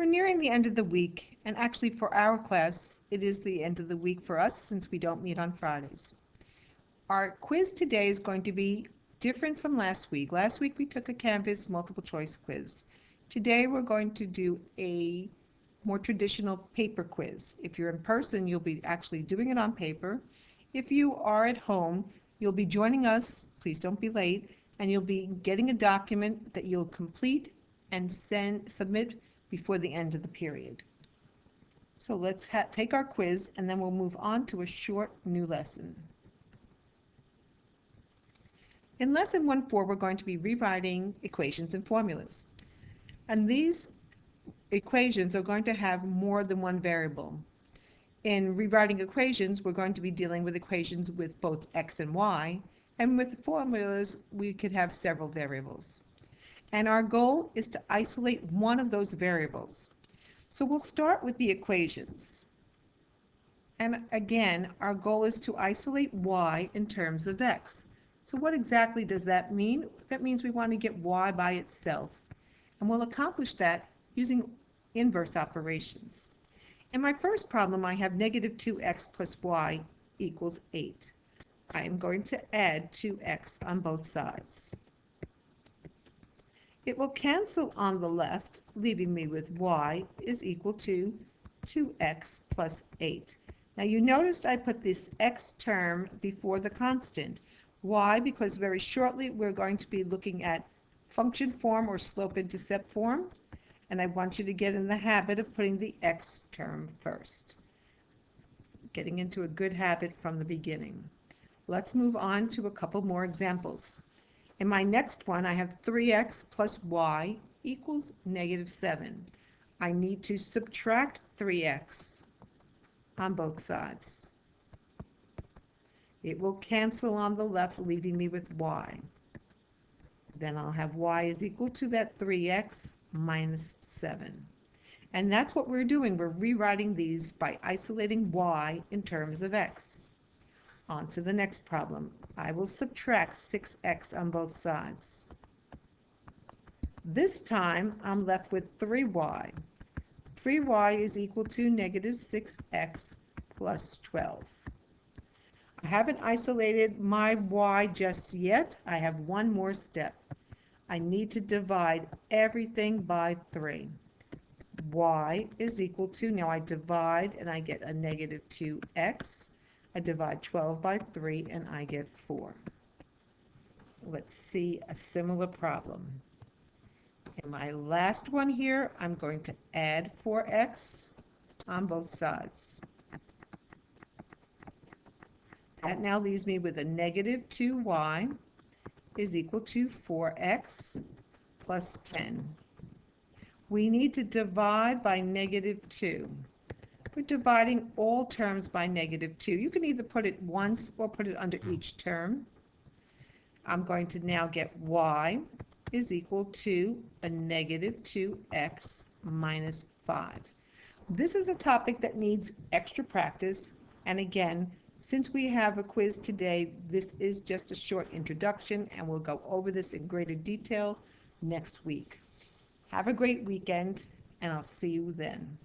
We're nearing the end of the week, and actually for our class, it is the end of the week for us since we don't meet on Fridays. Our quiz today is going to be different from last week. Last week we took a Canvas multiple choice quiz. Today we're going to do a more traditional paper quiz. If you're in person, you'll be actually doing it on paper. If you are at home, you'll be joining us, please don't be late, and you'll be getting a document that you'll complete and submit before the end of the period. So let's take our quiz and then we'll move on to a short new lesson. In lesson 1.4, we're going to be rewriting equations and formulas. And these equations are going to have more than one variable. In rewriting equations, we're going to be dealing with equations with both x and y, and with formulas, we could have several variables. And our goal is to isolate one of those variables. So we'll start with the equations. And again, our goal is to isolate y in terms of x. So what exactly does that mean? That means we want to get y by itself. And we'll accomplish that using inverse operations. In my first problem, I have negative 2x plus y equals 8. I am going to add 2x on both sides. It will cancel on the left, leaving me with y is equal to 2x plus 8. Now you noticed I put this x term before the constant. Why? Because very shortly we're going to be looking at function form or slope-intercept form, and I want you to get in the habit of putting the x term first. Getting into a good habit from the beginning. Let's move on to a couple more examples. In my next one, I have 3x plus y equals negative 7. I need to subtract 3x on both sides. It will cancel on the left, leaving me with y. Then I'll have y is equal to that 3x minus 7. And that's what we're doing. We're rewriting these by isolating y in terms of x. On to the next problem. I will subtract 6x on both sides. This time I'm left with 3y. 3y is equal to negative 6x plus 12. I haven't isolated my y just yet. I have one more step. I need to divide everything by 3. Y is equal to, now I divide and I get a negative 2x. I divide 12 by 3 and I get 4. Let's see a similar problem. In my last one here, I'm going to add 4x on both sides. That now leaves me with a negative 2y is equal to 4x plus 10. We need to divide by negative 2. We're dividing all terms by negative 2. You can either put it once or put it under each term. I'm going to now get y is equal to a negative 2x minus 5. This is a topic that needs extra practice, and again, since we have a quiz today, this is just a short introduction, and we'll go over this in greater detail next week. Have a great weekend, and I'll see you then.